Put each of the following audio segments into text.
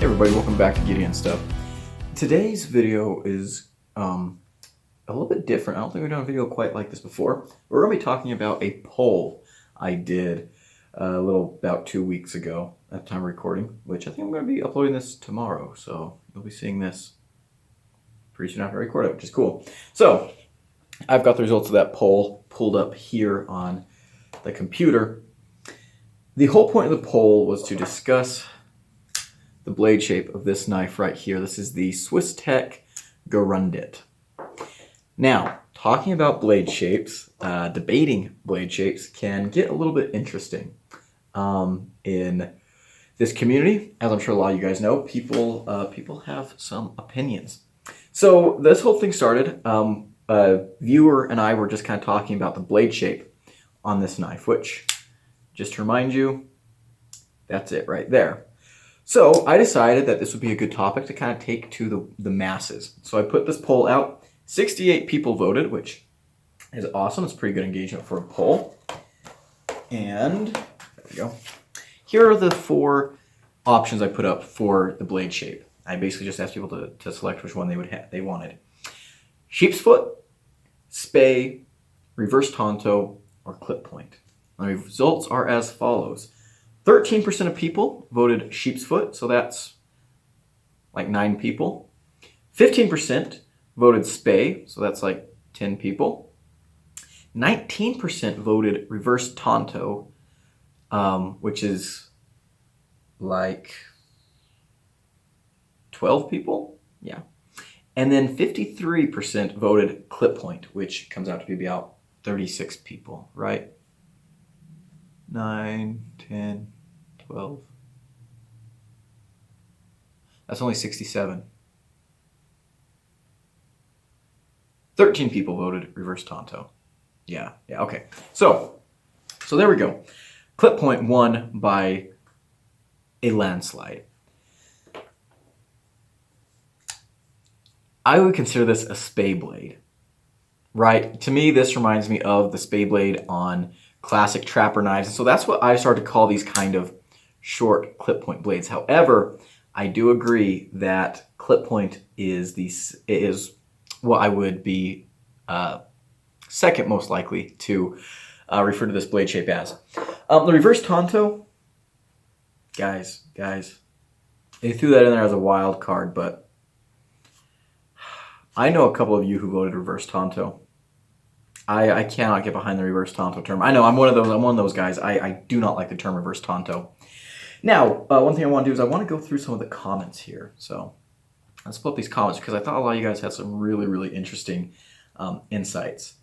everybody, welcome back to Gideon Stuff. Today's video is a little bit different. I don't think we've done a video quite like this before. We're going to be talking about a poll I did about 2 weeks ago at the time of recording, which I think I'm going to be uploading this tomorrow, so you'll be seeing this pretty soon after I record it, which is cool. So, I've got the results of that poll pulled up here on the computer. The whole point of the poll was to discuss the blade shape of this knife right here. This is the Swiss Tech Gerundit. Now, talking about blade shapes, debating blade shapes can get a little bit interesting. In this community, as I'm sure a lot of you guys know, people have some opinions. So this whole thing started, a viewer and I were just kind of talking about the blade shape on this knife, which, just to remind you, that's it right there. So I decided that this would be a good topic to kind of take to the masses. So I put this poll out. 68 people voted, which is awesome. It's pretty good engagement for a poll. And there we go. Here are the 4 options I put up for the blade shape. I basically just asked people to select which one they wanted. Sheep's foot, spay, reverse tanto, or clip point. And the results are as follows. 13% of people voted sheep's foot, so that's like 9 people. 15% voted spay, so that's like 10 people. 19% voted reverse tanto, which is like 12 people. Yeah. And then 53% voted clip point, which comes out to be about 36 people, right? 9, 10, 12. That's only 67. 13 people voted reverse tanto. Yeah, okay. So there we go. Clip point won by a landslide. I would consider this a spay blade, right? To me, this reminds me of the spay blade on classic trapper knives. And so that's what I started to call these kind of short clip point blades. However, I do agree that clip point is what I would be second most likely to refer to this blade shape as. The reverse tanto, guys, they threw that in there as a wild card, but I know a couple of you who voted reverse tanto. I cannot get behind the reverse tanto term. I know I'm one of those guys. I do not like the term reverse tanto. Now, one thing I want to do is I want to go through some of the comments here. So let's pull up these comments because I thought a lot of you guys had some really, really interesting insights.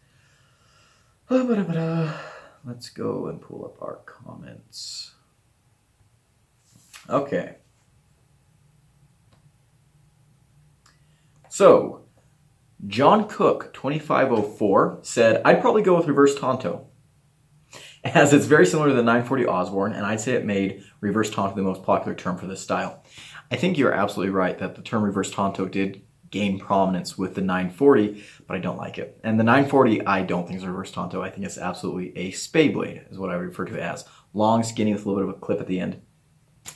Let's go and pull up our comments. Okay. So, John Cook 2504 said, I'd probably go with reverse tanto, as it's very similar to the 940 Osborne, and I'd say it made reverse tanto the most popular term for this style. I think you're absolutely right that the term reverse tanto did gain prominence with the 940, but I don't like it. And the 940 I don't think is a reverse tanto. I think it's absolutely a spay blade, is what I refer to it as. Long, skinny, with a little bit of a clip at the end.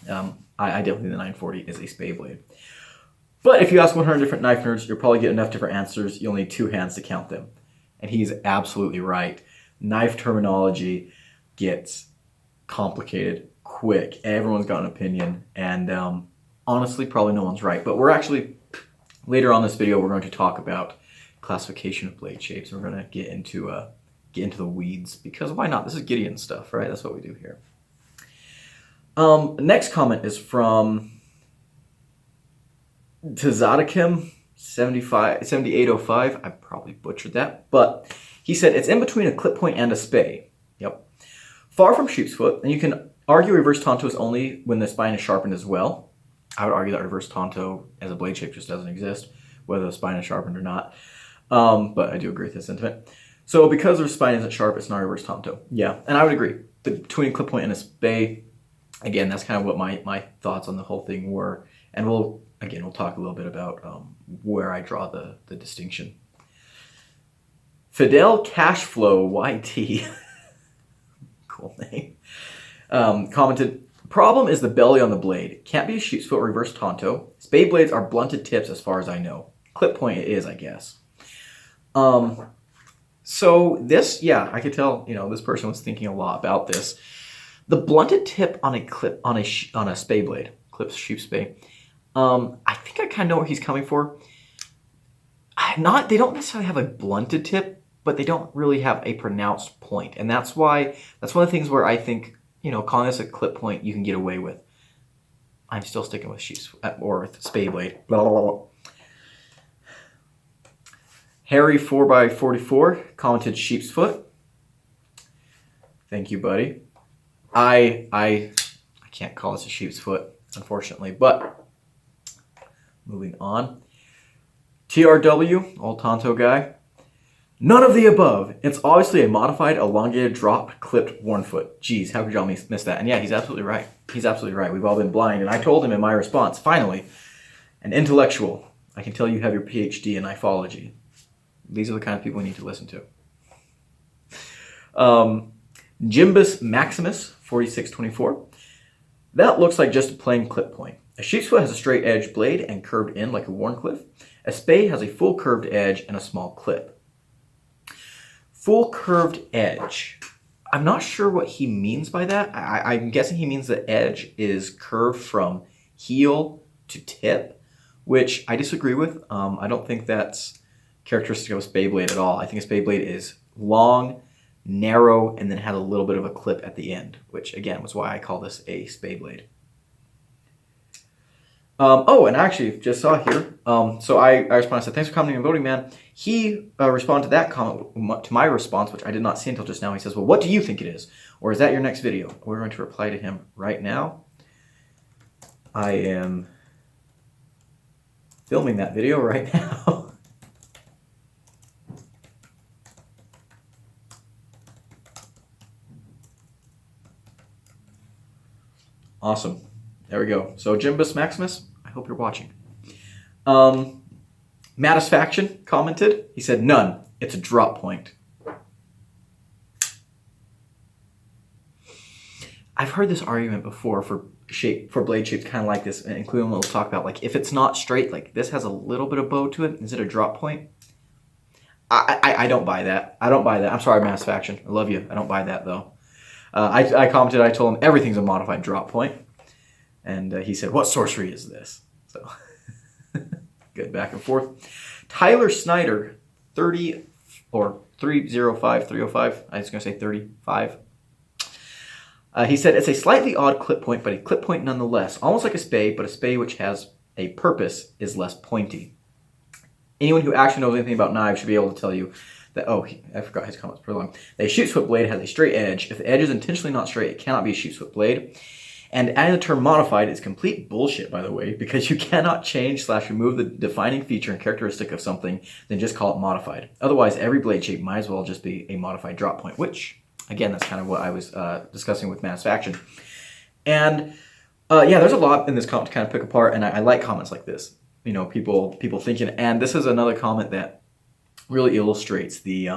I definitely think the 940 is a spay blade. But if you ask 100 different knife nerds, you'll probably get enough different answers. You'll need 2 hands to count them. And he's absolutely right. Knife terminology gets complicated quick. Everyone's got an opinion. And honestly, probably no one's right. But we're actually, later on this video, we're going to talk about classification of blade shapes. We're going to get into the weeds. Because why not? This is Gideon stuff, right? That's what we do here. Next comment is from Tazadakim 7805. I probably butchered that, but he said it's in between a clip point and a spay. Yep. Far from sheep's foot, and you can argue reverse tanto is only when the spine is sharpened as well. I would argue that reverse tanto as a blade shape just doesn't exist, whether the spine is sharpened or not. But I do agree with this sentiment. So because the spine isn't sharp, it's not reverse tanto. Yeah, and I would agree. Between a clip point and a spay, again, that's kind of what my thoughts on the whole thing were. And we'll talk a little bit about where I draw the distinction. Fidel Cashflow YT, cool name, commented, Problem is the belly on the blade. Can't be a sheep's foot or reverse tonto. Spade blades are blunted tips as far as I know. Clip point it is, I guess. So this, yeah, I could tell, this person was thinking a lot about this. The blunted tip on a spade blade, clips sheep spade. I think I kind of know what he's coming for. They don't necessarily have a blunted tip, but they don't really have a pronounced point. And that's one of the things where I think, calling this a clip point, you can get away with. I'm still sticking with sheep's or with spade blade. Blah, blah, blah. Harry 4x44 commented sheep's foot. Thank you, buddy. I can't call this a sheep's foot, unfortunately, but moving on. TRW, old Tonto guy. None of the above. It's obviously a modified, elongated, dropped, clipped, worn foot. Jeez, how could y'all miss that? And yeah, he's absolutely right. He's absolutely right. We've all been blind. And I told him in my response, finally, an intellectual. I can tell you have your PhD in iphology. These are the kind of people we need to listen to. Jimbus Maximus, 4624. That looks like just a plain clip point. A sheep's foot has a straight edge blade and curved in like a Warncliffe. A spade has a full curved edge and a small clip. Full curved edge. I'm not sure what he means by that. I'm guessing he means the edge is curved from heel to tip, which I disagree with. I don't think that's characteristic of a spade blade at all. I think a spade blade is long, narrow, and then had a little bit of a clip at the end, which again was why I call this a spade blade. And I actually just saw here, so I responded and said, thanks for commenting and voting, man. He responded to that comment, to my response, which I did not see until just now. He says, well, what do you think it is? Or is that your next video? We're going to reply to him right now. I am filming that video right now. Awesome. There we go. So Jimbus Maximus, I hope you're watching. Matisfaction commented. He said, none. It's a drop point. I've heard this argument before for blade shapes kind of like this, including what we'll talk about. Like if it's not straight, like this has a little bit of bow to it, is it a drop point? I don't buy that. I don't buy that. I'm sorry, Matisfaction. I love you. I don't buy that though. I commented, I told him everything's a modified drop point. And he said, what sorcery is this? So good back and forth. Tyler Snyder, 30 or 305, 305. I was going to say 35. He said, it's a slightly odd clip point, but a clip point nonetheless. Almost like a spade, but a spade which has a purpose is less pointy. Anyone who actually knows anything about knives should be able to tell you that, I forgot his comments pretty long. A sheep's foot blade has a straight edge. If the edge is intentionally not straight, it cannot be a sheep's foot blade. And adding the term modified is complete bullshit, by the way, because you cannot change/remove the defining feature and characteristic of something, then just call it modified. Otherwise, every blade shape might as well just be a modified drop point, which, again, that's kind of what I was discussing with Matisfaction. And yeah, there's a lot in this comment to kind of pick apart, and I like comments like this. People thinking, and this is another comment that really illustrates the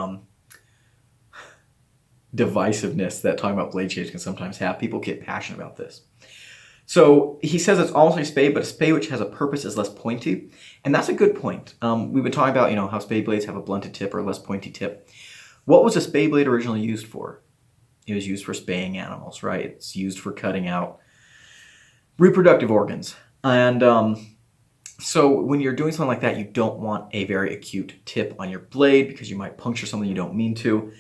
divisiveness that talking about blade shapes can sometimes have. People get passionate about this. So he says it's almost a spade, but a spade which has a purpose is less pointy. And that's a good point. We've been talking about, how spade blades have a blunted tip or a less pointy tip. What was a spade blade originally used for? It was used for spaying animals, right? It's used for cutting out reproductive organs. And so when you're doing something like that, you don't want a very acute tip on your blade because you might puncture something you don't mean to.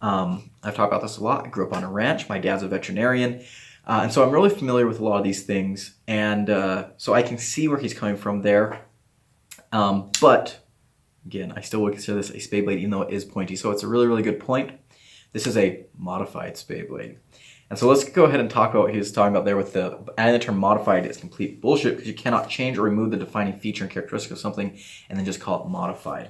I've talked about this a lot. I grew up on a ranch. My dad's a veterinarian. And so I'm really familiar with a lot of these things. And so I can see where he's coming from there. But again, I still would consider this a spade blade, even though it is pointy. So it's a really, really good point. This is a modified spade blade. And so let's go ahead and talk about what he was talking about there with adding the term modified is complete bullshit because you cannot change or remove the defining feature and characteristic of something and then just call it modified.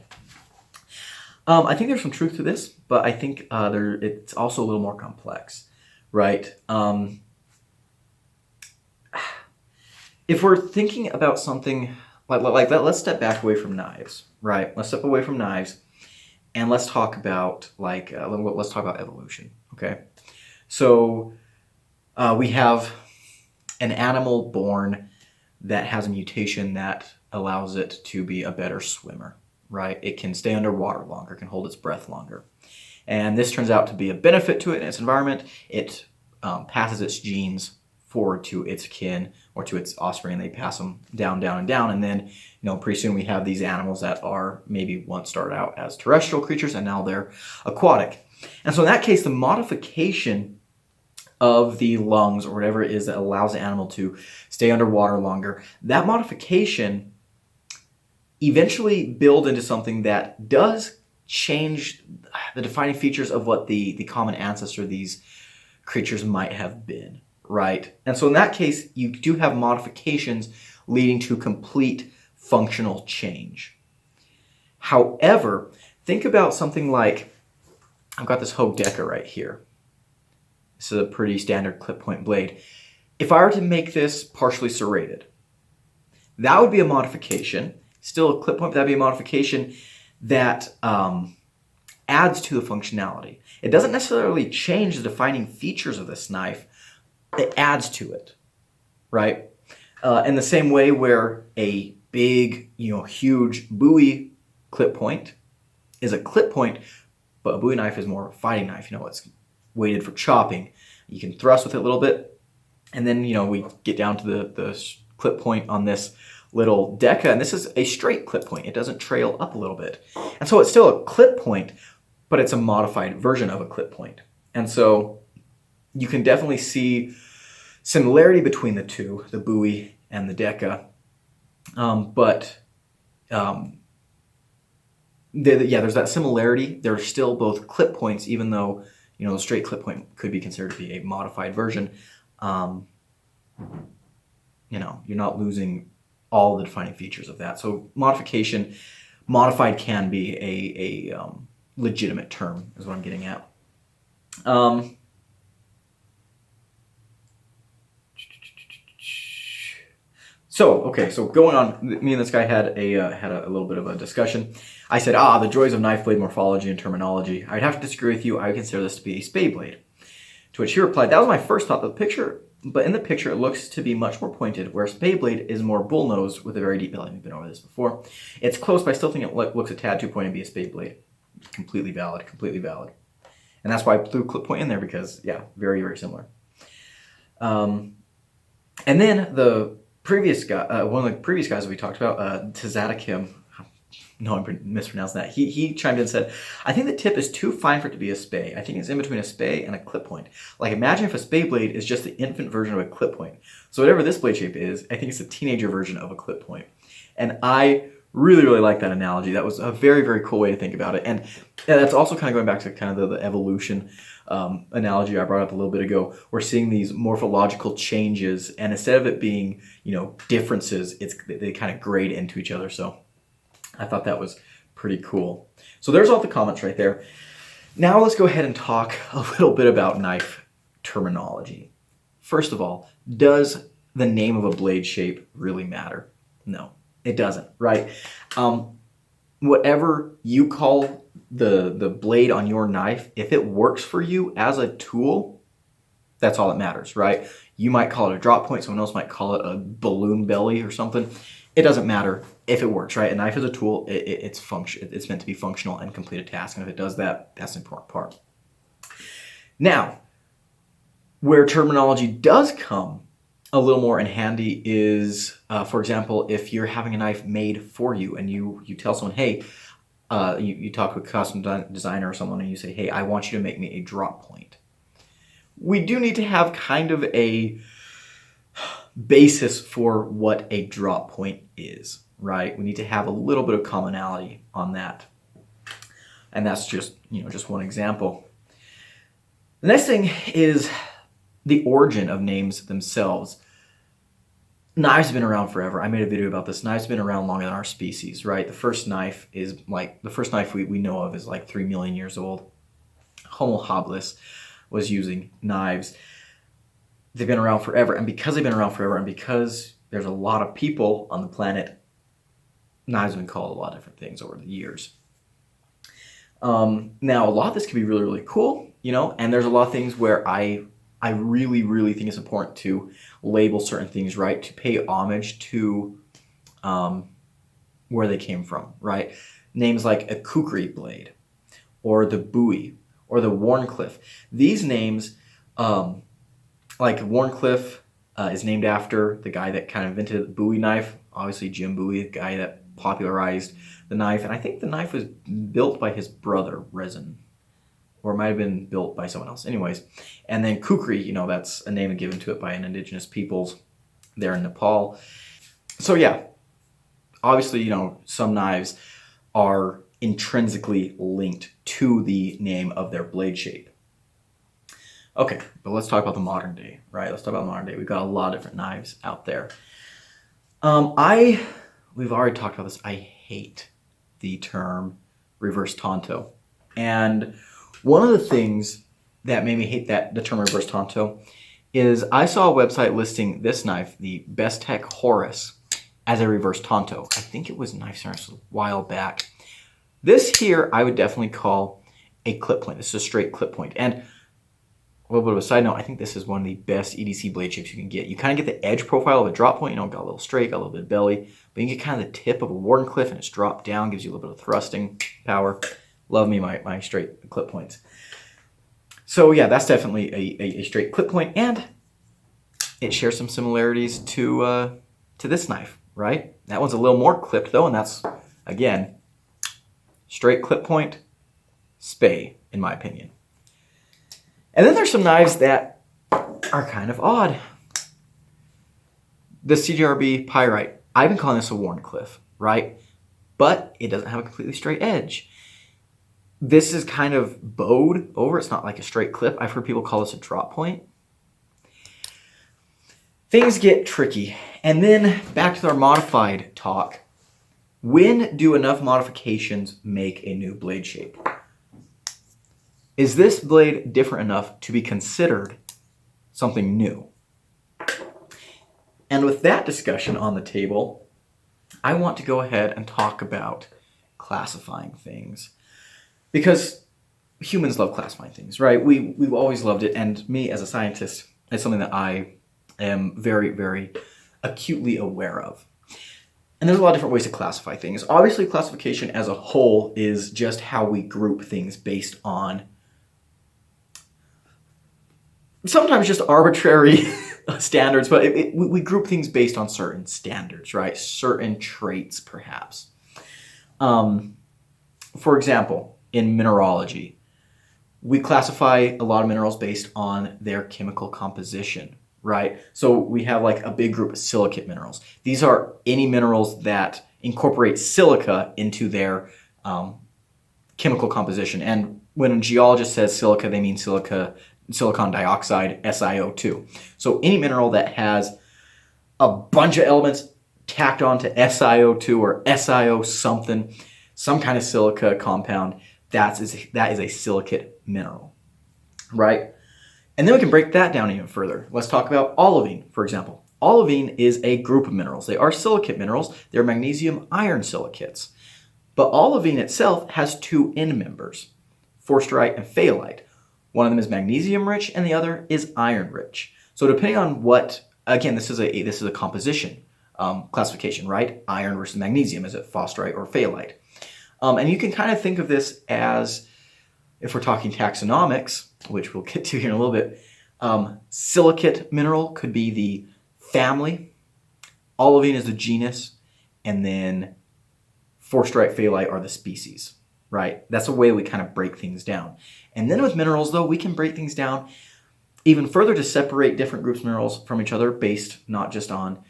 I think there's some truth to this, but I think it's also a little more complex, right? If we're thinking about something like that, let's step back away from knives, right? Let's step away from knives, and let's talk about let's talk about evolution, okay? So we have an animal born that has a mutation that allows it to be a better swimmer, right? It can stay underwater longer, can hold its breath longer. And this turns out to be a benefit to it in its environment. It passes its genes forward to its kin or to its offspring, and they pass them down, down, and down. And then, pretty soon we have these animals that are maybe once started out as terrestrial creatures and now they're aquatic. And so in that case, the modification of the lungs or whatever it is that allows the animal to stay underwater longer, that modification eventually build into something that does change the defining features of what the common ancestor of these creatures might have been, right? And so in that case, you do have modifications leading to complete functional change. However, think about something like, I've got this Hogue Deca right here. This is a pretty standard clip point blade. If I were to make this partially serrated, that would be a modification. Still a clip point, but that'd be a modification that adds to the functionality. It doesn't necessarily change the defining features of this knife. It adds to it, right? In the same way where a big, huge Bowie clip point is a clip point, but a Bowie knife is more of a fighting knife. It's weighted for chopping. You can thrust with it a little bit, and then, we get down to the clip point on this little Deca, and this is a straight clip point. It doesn't trail up a little bit. And so it's still a clip point, but it's a modified version of a clip point. And so you can definitely see similarity between the two, the Bowie and the Deca. There's that similarity. They're still both clip points, even though, the straight clip point could be considered to be a modified version. You're not losing all the defining features of that. So modified can be a legitimate term, is what I'm getting at. So going on, me and this guy had a little bit of a discussion. I said, the joys of knife blade morphology and terminology. I'd have to disagree with you. I would consider this to be a spade blade. To which he replied, that was my first thought. But in the picture, it looks to be much more pointed, where a spade blade is more bull-nosed with a very deep belly. We've been over this before. It's close, but I still think it looks a tad too pointed to be a spade blade. Completely valid, completely valid. And that's why I threw clip point in there, because, very, very similar. And then the previous guy, one of the previous guys that we talked about, Tazadakim, no, I'm mispronouncing that. He chimed in and said, I think the tip is too fine for it to be a spade. I think it's in between a spade and a clip point. Like, imagine if a spade blade is just the infant version of a clip point. So whatever this blade shape is, I think it's a teenager version of a clip point. And I really, really like that analogy. That was a very, very cool way to think about it. And that's also kind of going back to kind of the evolution analogy I brought up a little bit ago. We're seeing these morphological changes, and instead of it being, differences, they kind of grade into each other. So I thought that was pretty cool. So there's all the comments right there. Now let's go ahead and talk a little bit about knife terminology. First of all, does the name of a blade shape really matter? No, it doesn't, right? Whatever you call the blade on your knife, if it works for you as a tool, that's all that matters, right? You might call it a drop point, someone else might call it a balloon belly or something. It doesn't matter if it works, right? A knife is a tool. It's meant to be functional and complete a task. And if it does that, that's an important part. Now, where terminology does come a little more in handy is, for example, if you're having a knife made for you and you tell someone, hey, you talk to a custom designer or someone and you say, hey, I want you to make me a drop point. We do need to have kind of a basis for what a drop point is, right? We need to have a little bit of commonality on that. And that's just one example. The next thing is the origin of names themselves. Knives have been around forever. I made a video about this. Knives have been around longer than our species, right? The first knife we know of is like 3 million years old. Homo habilis was using knives. They've been around forever, and because they've been around forever, and because there's a lot of people on the planet, knives have been called a lot of different things over the years. Now, a lot of this can be really, really cool, and there's a lot of things where I I really, really think it's important to label certain things, right? To pay homage to where they came from, right? Names like a kukri blade, or the Bowie, or the Warncliffe. These names, like Warncliffe is named after the guy that kind of invented the Bowie knife. Obviously, Jim Bowie, the guy that popularized the knife. And I think the knife was built by his brother, Resin, or it might have been built by someone else. Anyways, and then kukri, that's a name given to it by an indigenous peoples there in Nepal. So yeah, obviously, some knives are intrinsically linked to the name of their blade shape. Okay, but let's talk about the modern day, right? Let's talk about modern day. We've got a lot of different knives out there. We've already talked about this. I hate the term reverse tanto. And one of the things that made me hate the term reverse tanto is I saw a website listing this knife, the Bestech Horus, as a reverse tanto. I think it was Knife Center a while back. This here I would definitely call a clip point. This is a straight clip point. And a little bit of a side note, I think this is one of the best EDC blade shapes you can get. You kind of get the edge profile of a drop point, got a little straight, got a little bit of belly, but you get kind of the tip of a Warncliffe and it's dropped down, gives you a little bit of thrusting power. Love me my straight clip points. So yeah, that's definitely a straight clip point, and it shares some similarities to this knife, right? That one's a little more clipped though, and that's, again, straight clip point, spay, in my opinion. And then there's some knives that are kind of odd. The CGRB Pyrite, I've been calling this a Warncliffe, right? But it doesn't have a completely straight edge. This is kind of bowed over. It's not like a straight clip. I've heard people call this a drop point. Things get tricky. And then back to our modified talk. When do enough modifications make a new blade shape? Is this blade different enough to be considered something new? And with that discussion on the table, I want to go ahead and talk about classifying things. Because humans love classifying things, right? We've always loved it, and me as a scientist, it's something that I am very, very acutely aware of. And there's a lot of different ways to classify things. Obviously, classification as a whole is just how we group things based on sometimes just arbitrary standards, but we group things based on certain standards, right? Certain traits, perhaps. For example, in mineralogy, we classify a lot of minerals based on their chemical composition, right? So we have like a big group of silicate minerals. These are any minerals that incorporate silica into their chemical composition. And when a geologist says silica, they mean silicon dioxide, SiO2. So any mineral that has a bunch of elements tacked onto SiO2 or SiO something, some kind of silica compound, that is a silicate mineral, right? And then we can break that down even further. Let's talk about olivine, for example. Olivine is a group of minerals. They are silicate minerals. They're magnesium iron silicates. But olivine itself has two end members, forsterite and phthalate. One of them is magnesium rich and the other is iron rich. So depending on what, again, this is a composition classification, right? Iron versus magnesium, is it forsterite or phthalate? And you can kind of think of this as, if we're talking taxonomics, which we'll get to here in a little bit, silicate mineral could be the family, olivine is the genus, and then forsterite, phthalate are the species, right? That's a way we kind of break things down. And then with minerals, though, we can break things down even further to separate different groups of minerals from each other based not just on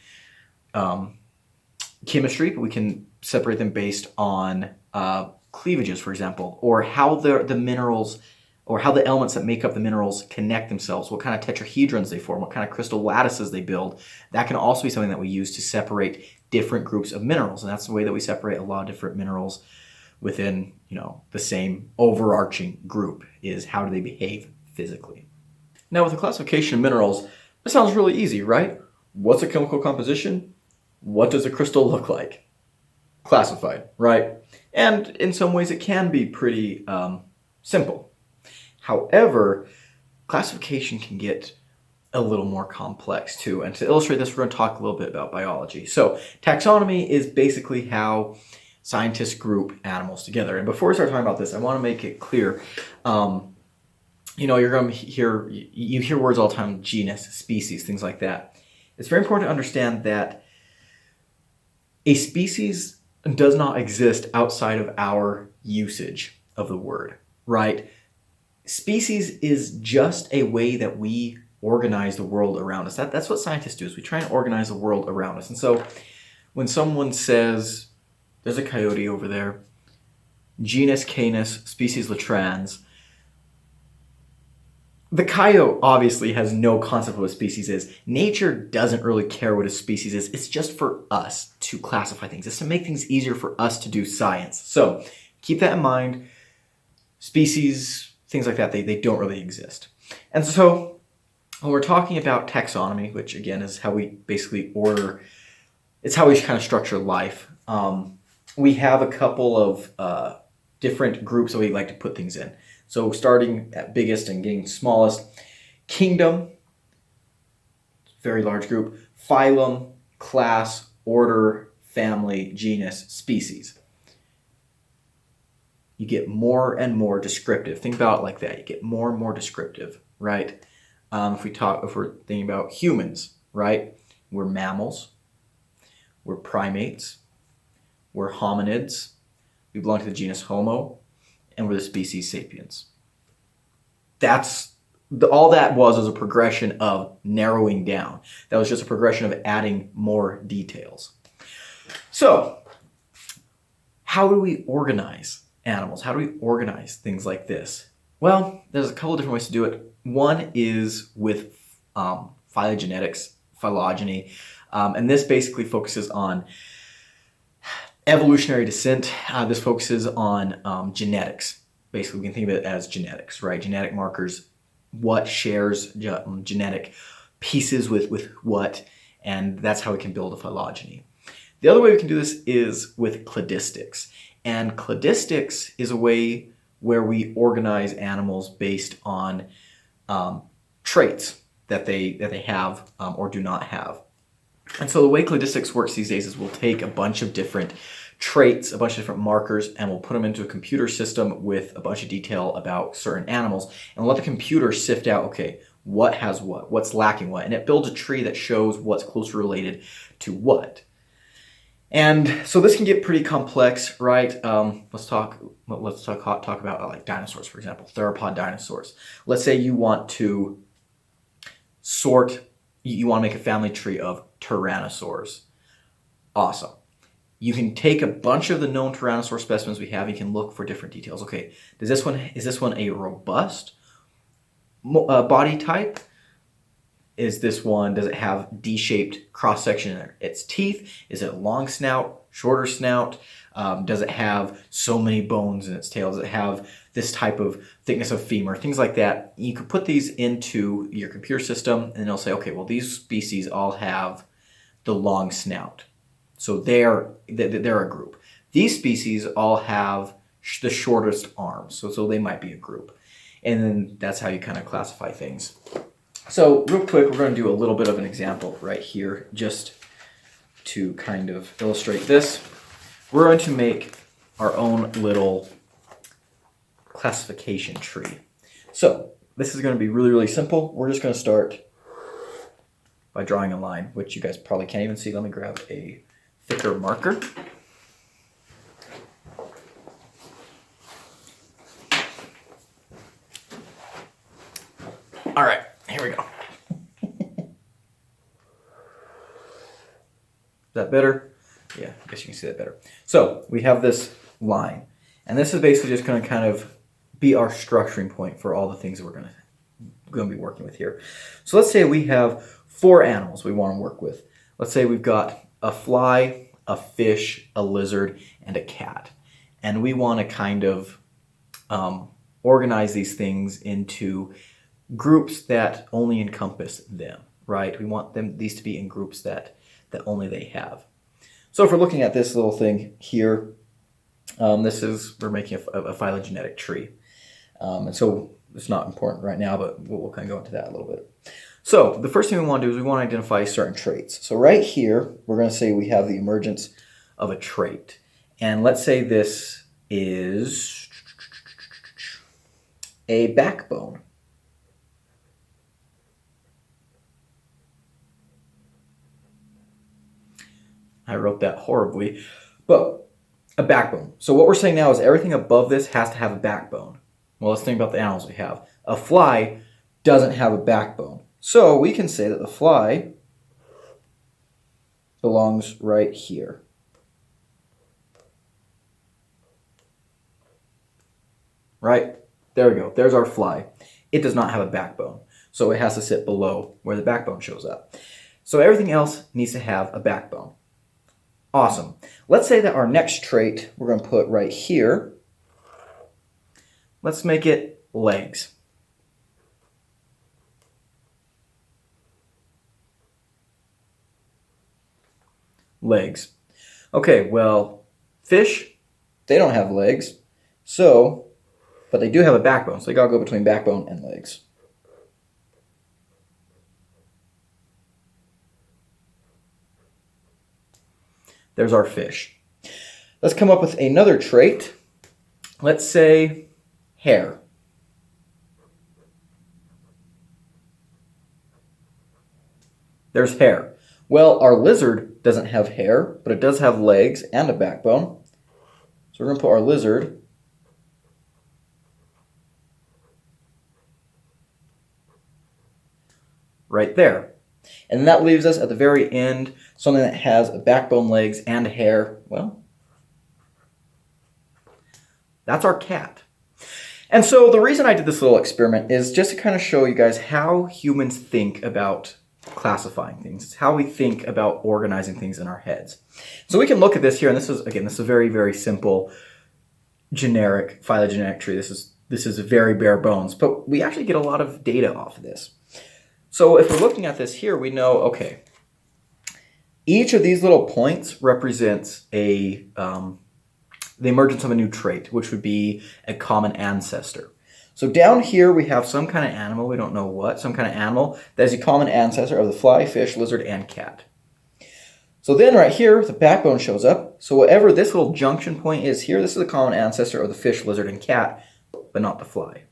chemistry, but we can separate them based on cleavages, for example, or how the minerals, or how the elements that make up the minerals connect themselves, what kind of tetrahedrons they form, what kind of crystal lattices they build. That can also be something that we use to separate different groups of minerals. And that's the way that we separate a lot of different minerals within, the same overarching group, is how do they behave physically. Now, with the classification of minerals, it sounds really easy, right? What's a chemical composition? What does a crystal look like? Classified, right? And in some ways it can be pretty simple. However, classification can get a little more complex too. And to illustrate this, we're going to talk a little bit about biology. So taxonomy is basically how scientists group animals together. And before we start talking about this, I want to make it clear, you're going to hear words all the time, genus, species, things like that. It's very important to understand that a species does not exist outside of our usage of the word, right? Species is just a way that we organize the world around us. That's what scientists do, is we try and organize the world around us. And so when someone says, there's a coyote over there, genus Canis, species latrans, the coyote obviously has no concept of what a species is. Nature doesn't really care what a species is. It's just for us to classify things. It's to make things easier for us to do science. So keep that in mind. Species, things like that, they don't really exist. And so when we're talking about taxonomy, which again is how we basically order, it's how we kind of structure life. We have a couple of different groups that we like to put things in. So starting at biggest and getting smallest, kingdom, very large group, phylum, class, order, family, genus, species. You get more and more descriptive. Think about it like that. You get more and more descriptive, right? If we're thinking about humans, right? We're mammals, we're primates, we're hominids, we belong to the genus Homo, and we're the species Sapiens. All that was a progression of narrowing down. That was just a progression of adding more details. So, how do we organize animals? How do we organize things like this? Well, there's a couple different ways to do it. One is with phylogenetics, phylogeny, and this basically focuses on evolutionary descent. This focuses on genetics. Basically, we can think of it as genetics, right? Genetic markers, what shares genetic pieces with what, and that's how we can build a phylogeny. The other way we can do this is with cladistics. And cladistics is a way where we organize animals based on traits that they have or do not have. And so the way cladistics works these days is we'll take a bunch of different traits, a bunch of different markers, and we'll put them into a computer system with a bunch of detail about certain animals, and we'll let the computer sift out, okay, what has what's lacking what, and it builds a tree that shows what's closely related to what. And so this can get pretty complex, right? Let's talk about like dinosaurs, for example, theropod dinosaurs. Let's say you want to make a family tree of tyrannosaurs. Awesome. You can take a bunch of the known tyrannosaur specimens we have. You can look for different details. Okay, is this one a robust body type? Does it have D-shaped cross-section in its teeth? Is it a long snout, shorter snout? Does it have so many bones in its tail? Does it have this type of thickness of femur? Things like that. You could put these into your computer system and it'll say, okay, well, these species all have the long snout. So they're a group. These species all have the shortest arms. So they might be a group. And then that's how you kind of classify things. So real quick, we're going to do a little bit of an example right here just to kind of illustrate this. We're going to make our own little classification tree. So this is going to be really, really simple. We're just going to start by drawing a line, which you guys probably can't even see. Let me grab a thicker marker. All right, here we go. Is that better? Yeah, I guess you can see that better. So we have this line, and this is basically just going to kind of be our structuring point for all the things that we're going to be working with here. So let's say we have 4 animals we want to work with. Let's say we've got a fly, a fish, a lizard, and a cat. And we want to kind of organize these things into groups that only encompass them, right? We want these to be in groups that only they have. So if we're looking at this little thing here, we're making a phylogenetic tree. And so it's not important right now, but we'll kind of go into that a little bit. So the first thing we want to do is we want to identify certain traits. So right here, we're going to say we have the emergence of a trait. And let's say this is a backbone. I wrote that horribly, but a backbone. So what we're saying now is everything above this has to have a backbone. Well, let's think about the animals we have. A fly doesn't have a backbone. So we can say that the fly belongs right here. Right? There we go. There's our fly. It does not have a backbone. So it has to sit below where the backbone shows up. So everything else needs to have a backbone. Awesome. Let's say that our next trait we're going to put right here. Let's make it legs. Legs. Okay, well, fish, they don't have legs. So, but they do have a backbone. So they got to go between backbone and legs. There's our fish. Let's come up with another trait. Let's say hair. There's hair. Well, our lizard doesn't have hair, but it does have legs and a backbone. So we're going to put our lizard right there. And that leaves us at the very end, something that has a backbone, legs, and hair. Well, that's our cat. And so the reason I did this little experiment is just to kind of show you guys how humans think about classifying things. It's how we think about organizing things in our heads. So we can look at this here, and this is a very, very simple generic phylogenetic tree. This is very bare bones, but we actually get a lot of data off of this. So if we're looking at this here, we know, okay, each of these little points represents the emergence of a new trait, which would be a common ancestor. So down here we have some kind of animal, we don't know what, some kind of animal that is a common ancestor of the fly, fish, lizard, and cat. So then right here, the backbone shows up. So whatever this little junction point is here, this is the common ancestor of the fish, lizard, and cat, but not the fly.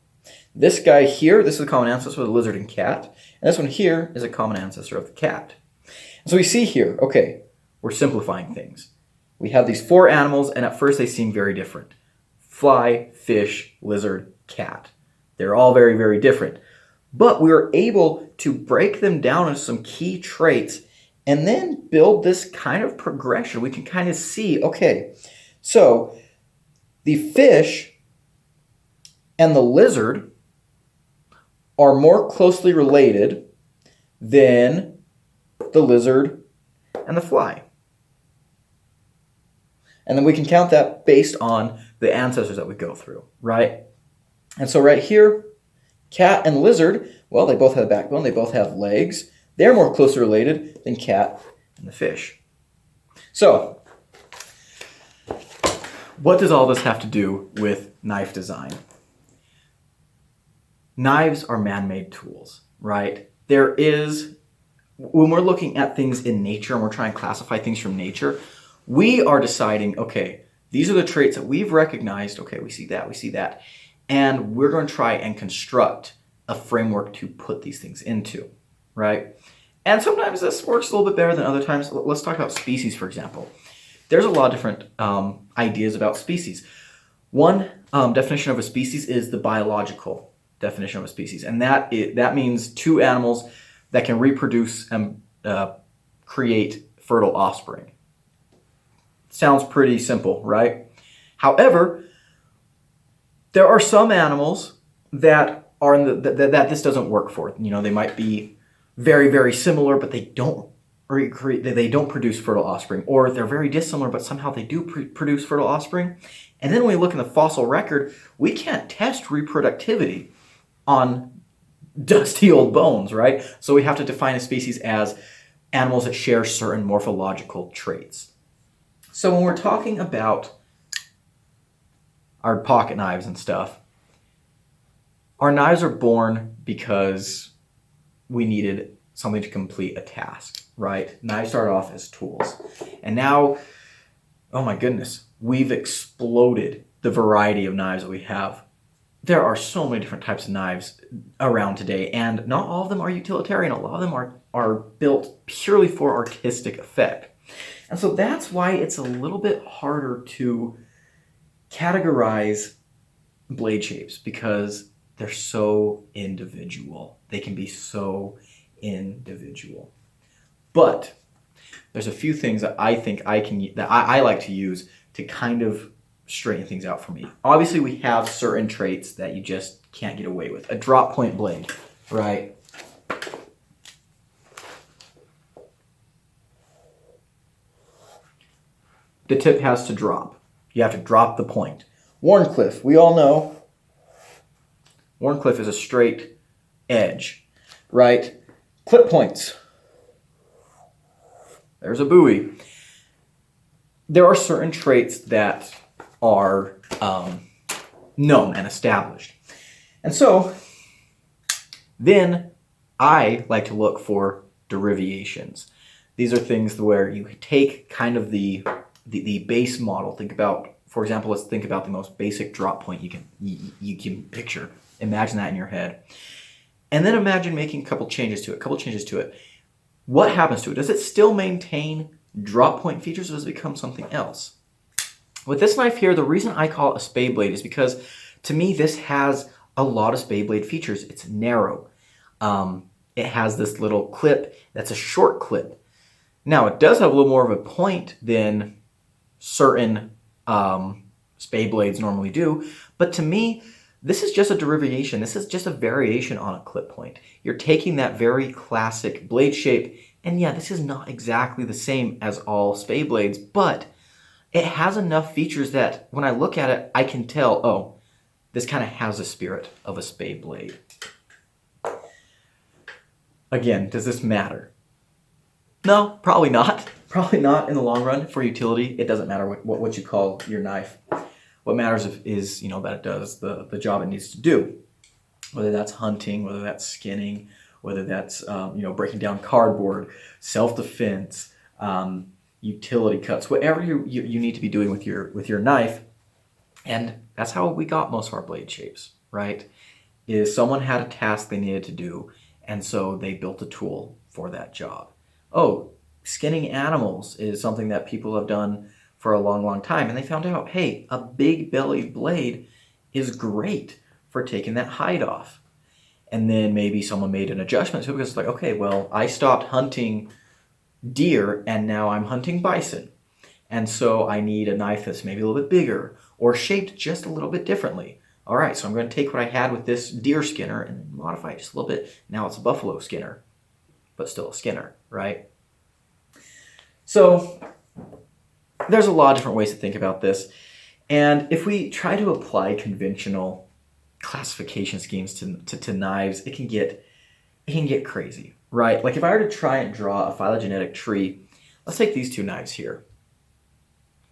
This guy here, this is a common ancestor of the lizard and cat. And this one here is a common ancestor of the cat. So we see here, okay, we're simplifying things. We have these four animals, and at first they seem very different. Fly, fish, lizard, cat. They're all very, very different. But we were able to break them down into some key traits and then build this kind of progression. We can kind of see, okay, so the fish and the lizard are more closely related than the lizard and the fly. And then we can count that based on the ancestors that we go through, right? And so right here, cat and lizard, well, they both have a backbone, they both have legs. They're more closely related than cat and the fish. So, what does all this have to do with knife design? Knives are man-made tools, right? There is, when we're looking at things in nature and we're trying to classify things from nature, we are deciding, okay, these are the traits that we've recognized. Okay, we see that. And we're going to try and construct a framework to put these things into, right? And sometimes this works a little bit better than other times. Let's talk about species, for example. There's a lot of different ideas about species. One definition of a species is the biological definition of a species, and that means two animals that can reproduce and create fertile offspring. Sounds pretty simple, right? However, there are some animals that are that this doesn't work for. You know, they might be very, very similar, but they don't produce fertile offspring, or they're very dissimilar, but somehow they do produce fertile offspring. And then when we look in the fossil record, we can't test reproductivity on dusty old bones, right? So we have to define a species as animals that share certain morphological traits. So when we're talking about our pocket knives and stuff, Our knives are born because we needed something to complete a task, right? Knives started off as tools. And now, oh my goodness, we've exploded the variety of knives that we have. There are so many different types of knives around today, and not all of them are utilitarian. A lot of them are built purely for artistic effect. And so that's why it's a little bit harder to categorize blade shapes, because they're so individual. They can be so individual. But there's a few things that I think I like to use to kind of straighten things out for me. Obviously, we have certain traits that you just can't get away with. A drop point blade, right? The tip has to drop. You have to drop the point. Wharncliffe, we all know. Wharncliffe is a straight edge, right? Clip points. There's a buoy. There are certain traits that are known and established. And so then I like to look for derivations. These are things where you take kind of the base model. Think about, for example, let's think about the most basic drop point you can picture. Imagine that in your head. And then imagine making a couple changes to it. What happens to it? Does it still maintain drop point features, or does it become something else? With this knife here, the reason I call it a spade blade is because to me this has a lot of spade blade features. It's narrow. It has this little clip that's a short clip. Now it does have a little more of a point than certain spade blades normally do, but to me this is just a derivation. This is just a variation on a clip point. You're taking that very classic blade shape, and yeah, this is not exactly the same as all spade blades, but it has enough features that when I look at it, I can tell, oh, this kind of has a spirit of a spade blade. Again, does this matter? No, probably not. Probably not in the long run. For utility, it doesn't matter what you call your knife. What matters is that it does the job it needs to do. Whether that's hunting, whether that's skinning, whether that's breaking down cardboard, self-defense, utility cuts, whatever you need to be doing with your knife. And that's how we got most of our blade shapes, right? Is someone had a task they needed to do, and so they built a tool for that job. Oh, skinning animals is something that people have done for a long, long time, and they found out, hey, a big bellied blade is great for taking that hide off. And then maybe someone made an adjustment to it because it's like, okay, well, I stopped hunting deer and now I'm hunting bison. And so I need a knife that's maybe a little bit bigger or shaped just a little bit differently. All right, so I'm going to take what I had with this deer skinner and modify it just a little bit. Now it's a buffalo skinner, but still a skinner, right? So there's a lot of different ways to think about this. And if we try to apply conventional classification schemes to knives, it can get crazy, right? Like if I were to try and draw a phylogenetic tree, let's take these two knives here,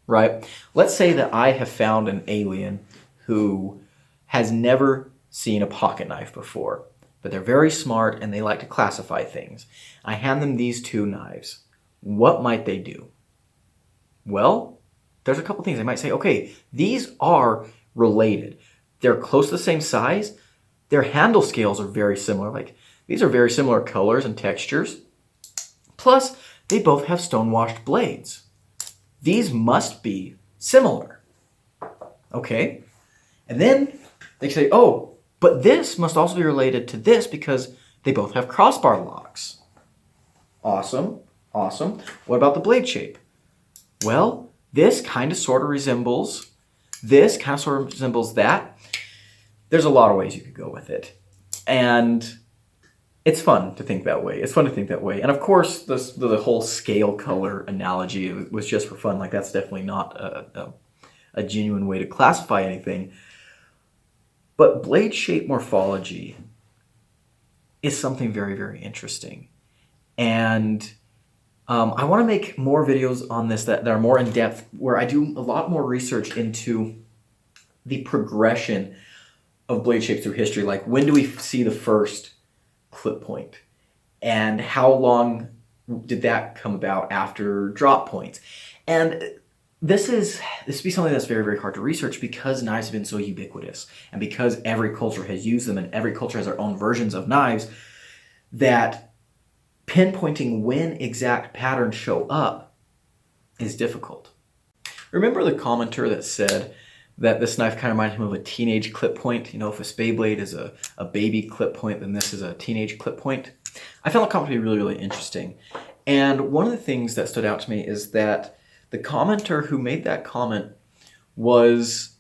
right? Let's say that I have found an alien who has never seen a pocket knife before, but they're very smart and they like to classify things. I hand them these two knives. What might they do? Well, there's a couple things. They might say, okay, these are related. They're close to the same size. Their handle scales are very similar. Like these are very similar colors and textures. Plus, they both have stone-washed blades. These must be similar. Okay? And then they say, oh, but this must also be related to this because they both have crossbar locks. Awesome. Awesome. What about the blade shape? Well, this kind of sort of resembles this, kind of sort of resembles that. There's a lot of ways you could go with it. And it's fun to think that way. It's fun to think that way. And of course, the whole scale color analogy was just for fun. Like that's definitely not a genuine way to classify anything. But blade shape morphology is something very, very interesting. And I want to make more videos on this that are more in depth, where I do a lot more research into the progression of blade shapes through history. Like, when do we see the first clip point? And how long did that come about after drop points? And this would be something that's very, very hard to research because knives have been so ubiquitous, and because every culture has used them and every culture has their own versions of knives, that pinpointing when exact patterns show up is difficult. Remember the commenter that said that this knife kind of reminded him of a teenage clip point? You know, if a spade blade is a baby clip point, then this is a teenage clip point. I found the comment to be really, really interesting. And one of the things that stood out to me is that the commenter who made that comment was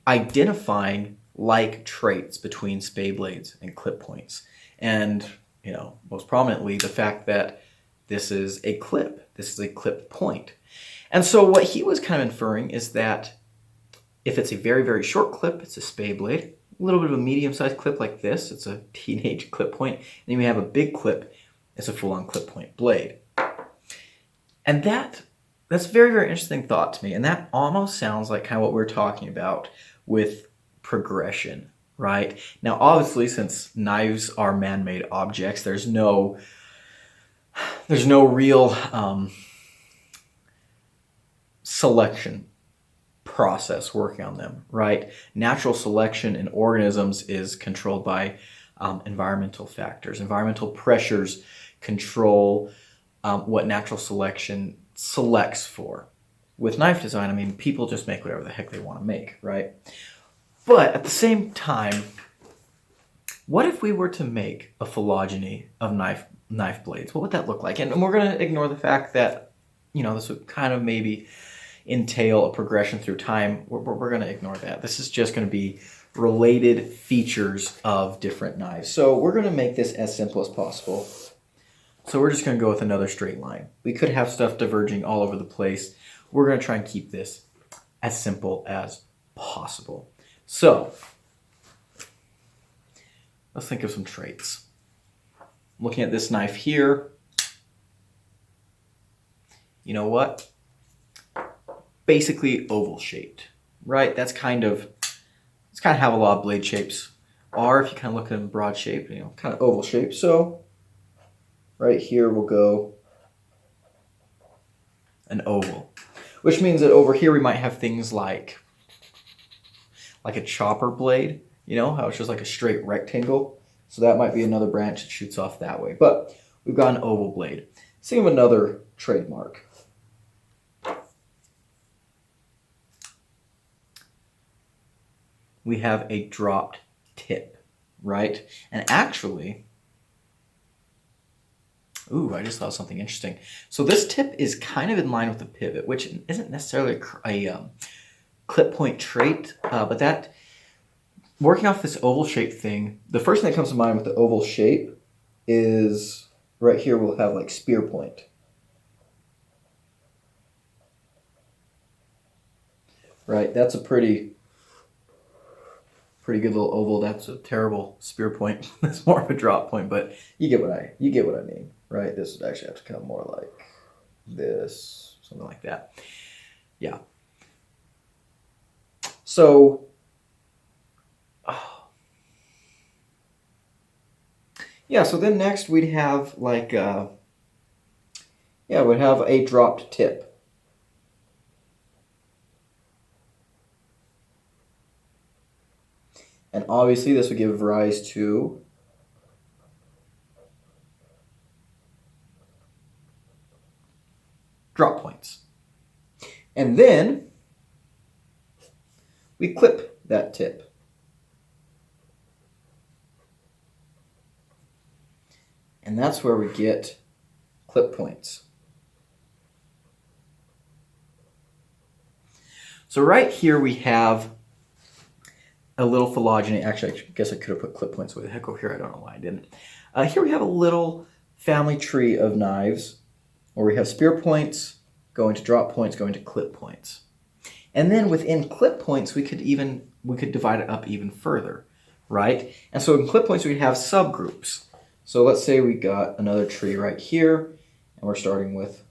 identifying like traits between spade blades and clip points. And, you know, most prominently, the fact that this is a clip. This is a clip point. And so what he was kind of inferring is that if it's a very, very short clip, it's a spade blade. A little bit of a medium-sized clip like this, it's a teenage clip point. And then we have a big clip, it's a full-on clip point blade. And that's a very, very interesting thought to me. And that almost sounds like kind of what we're talking about with progression, right? Now, obviously, since knives are man-made objects, there's no real selection process working on them, right? Natural selection in organisms is controlled by environmental factors. Environmental pressures control what natural selection selects for. With knife design, I mean, people just make whatever the heck they want to make, right? But at the same time, what if we were to make a phylogeny of knife blades? What would that look like? And we're going to ignore the fact that, you know, this would kind of maybe entail a progression through time. We're going to ignore that. This is just going to be related features of different knives. So we're going to make this as simple as possible. So we're just going to go with another straight line. We could have stuff diverging all over the place. We're going to try and keep this as simple as possible. So let's think of some traits. Looking at this knife here, you know what? Basically oval shaped, right? That's kind of how a lot of blade shapes are. If you kind of look at them broad shape, you know, kind of oval shaped. So right here we'll go an oval, which means that over here we might have things like a chopper blade, you know, how it's just like a straight rectangle. So that might be another branch that shoots off that way. But we've got an oval blade. Let's think of another trademark. We have a dropped tip, right? And actually, ooh, I just thought of something interesting. So this tip is kind of in line with the pivot, which isn't necessarily a clip point trait, but that, working off this oval shape thing, the first thing that comes to mind with the oval shape is right here we'll have like spear point. Right, that's a pretty good little oval. That's a terrible spear point. That's more of a drop point, but you get what I mean, right? This would actually have to come more like this, something like that. Yeah. So, yeah. So then next we'd have like, we'd have a dropped tip. And obviously this would give rise to drop points. And then we clip that tip. And that's where we get clip points. So right here we have a little phylogeny. Actually, I guess I could have put clip points way the heck over here. I don't know why I didn't. Here we have a little family tree of knives where we have spear points going to drop points going to clip points. And then within clip points, we could divide it up even further, right? And so in clip points, we'd have subgroups. So let's say we got another tree right here, and we're starting with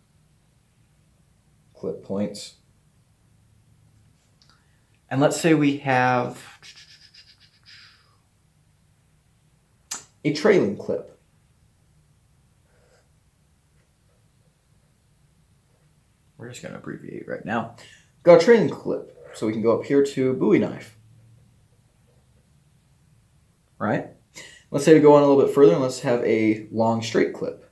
clip points. And let's say we have a trailing clip. We're just going to abbreviate right now. Got a trailing clip, so we can go up here to Bowie knife. Right? Let's say we go on a little bit further and let's have a long straight clip.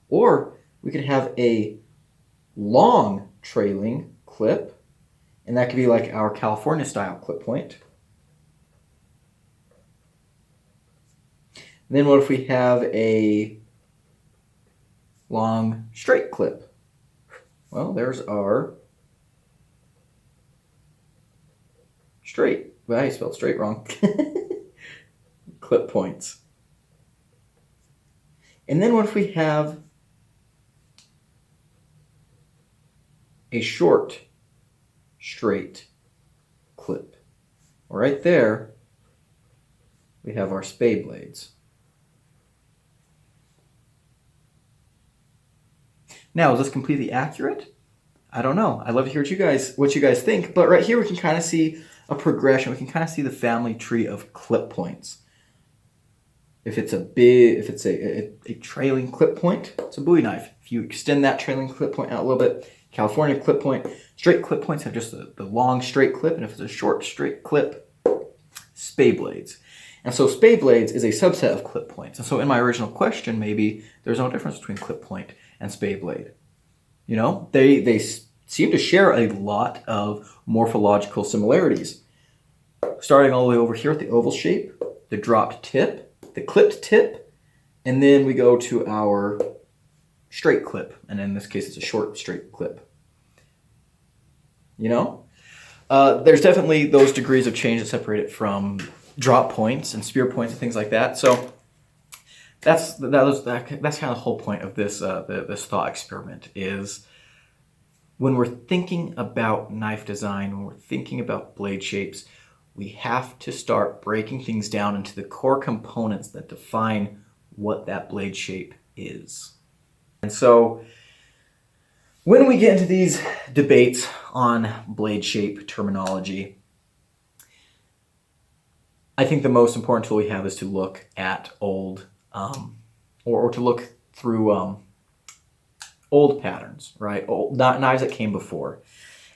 Or we could have a long trailing clip, and that could be like our California style clip point. And then what if we have a long straight clip? Well, there's our straight. Well, I spelled straight wrong. Clip points. And then what if we have a short straight clip? Well, right there, we have our spade blades. Now, is this completely accurate? I don't know. I'd love to hear what you guys think. But right here, we can kind of see a progression. We can kind of see the family tree of clip points. If it's a trailing clip point, it's a Bowie knife. If you extend that trailing clip point out a little bit, California clip point, straight clip points have just the long straight clip, and if it's a short straight clip, spade blades. And so spade blades is a subset of clip points. And so in my original question, maybe there's no difference between clip point and spade blade. You know, they seem to share a lot of morphological similarities. Starting all the way over here at the oval shape, the dropped tip, the clipped tip, and then we go to our straight clip, and in this case it's a short straight clip. You know, there's definitely those degrees of change that separate it from drop points and spear points and things like that. So that's kind of the whole point of this this thought experiment, is when we're thinking about knife design, when we're thinking about blade shapes, we have to start breaking things down into the core components that define what that blade shape is. And so when we get into these debates on blade shape terminology, I think the most important tool we have is to look at old, or to look through old patterns, right? Knives that came before,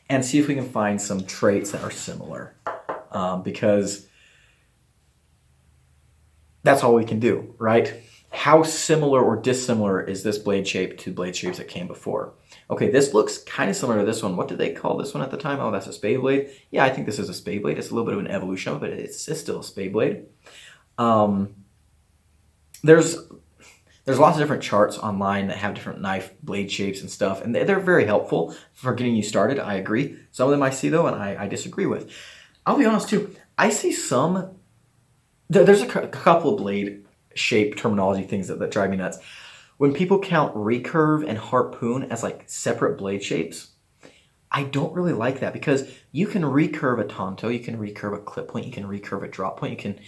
and see if we can find some traits that are similar. Because that's all we can do, right? How similar or dissimilar is this blade shape to blade shapes that came before? Okay, this looks kind of similar to this one. What did they call this one at the time? Oh, that's a spade blade. Yeah, I think this is a spade blade. It's a little bit of an evolution of it, but it's still a spade blade. There's lots of different charts online that have different knife blade shapes and stuff, and they're very helpful for getting you started. I agree. Some of them I see, though, and I disagree with. I'll be honest, too. I see some... There's a couple of blade shape terminology things that drive me nuts. When people count recurve and harpoon as like separate blade shapes, I don't really like that, because you can recurve a tanto, you can recurve a clip point, you can recurve a drop point, and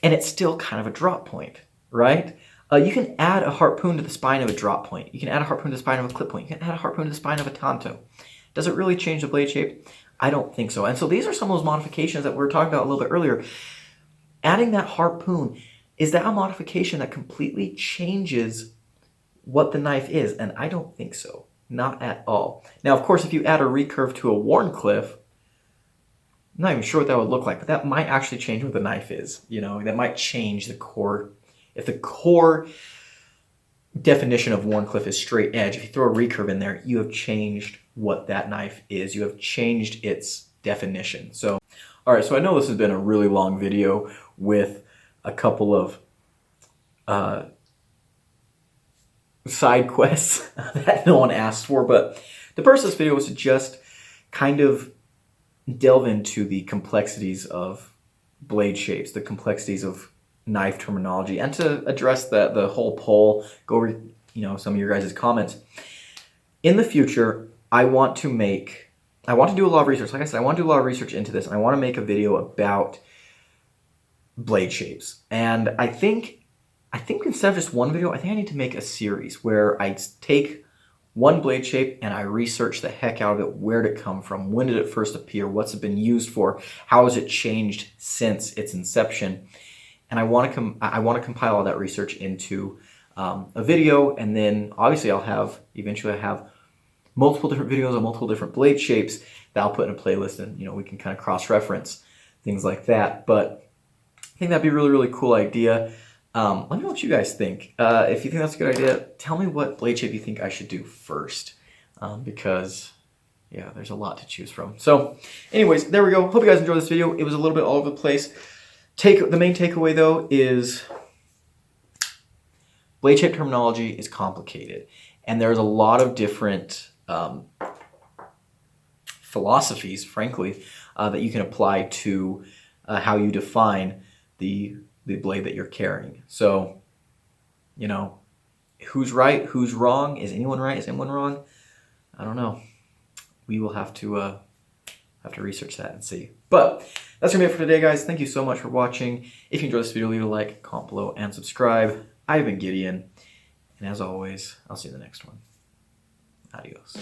it's still kind of a drop point, right? You can add a harpoon to the spine of a drop point. You can add a harpoon to the spine of a clip point. You can add a harpoon to the spine of a tanto. Does it really change the blade shape? I don't think so. And so these are some of those modifications that we were talking about a little bit earlier. Adding that harpoon, is that a modification that completely changes what the knife is? And I don't think so. Not at all. Now, of course, if you add a recurve to a Wharncliffe, I'm not even sure what that would look like, but that might actually change what the knife is. You know, that might change the core. If the core definition of Wharncliffe is straight edge, if you throw a recurve in there, you have changed what that knife is. You have changed its definition. So, all right, so I know this has been a really long video with a couple of side quests that no one asked for, but the purpose of this video was to just kind of delve into the complexities of blade shapes, the complexities of knife terminology, and to address the whole poll, go over, some of your guys' comments. In the future, I want to do a lot of research. Like I said, I want to do a lot of research into this, and I want to make a video about blade shapes. And I think instead of just one video, I think I need to make a series where I take one blade shape and I research the heck out of it. Where did it come from? When did it first appear? What's it been used for? How has it changed since its inception? and I want to compile all that research into a video, and then obviously eventually I have multiple different videos on multiple different blade shapes that I'll put in a playlist, and we can kind of cross-reference things like that. But I think that'd be a really, really cool idea. Let me know what you guys think. If you think that's a good idea, tell me what blade shape you think I should do first, because yeah, there's a lot to choose from. So anyways, there we go. Hope you guys enjoyed this video. It was a little bit all over the place. The main takeaway though is blade shape terminology is complicated, and there's a lot of different philosophies, frankly, that you can apply to how you define the blade that you're carrying. So, who's right, who's wrong? Is anyone right? Is anyone wrong? I don't know. We will have to research that and see. But that's gonna be it for today, guys. Thank you so much for watching. If you enjoyed this video, leave a like, comment below, and subscribe. I've been Gideon, and as always, I'll see you in the next one. Adios.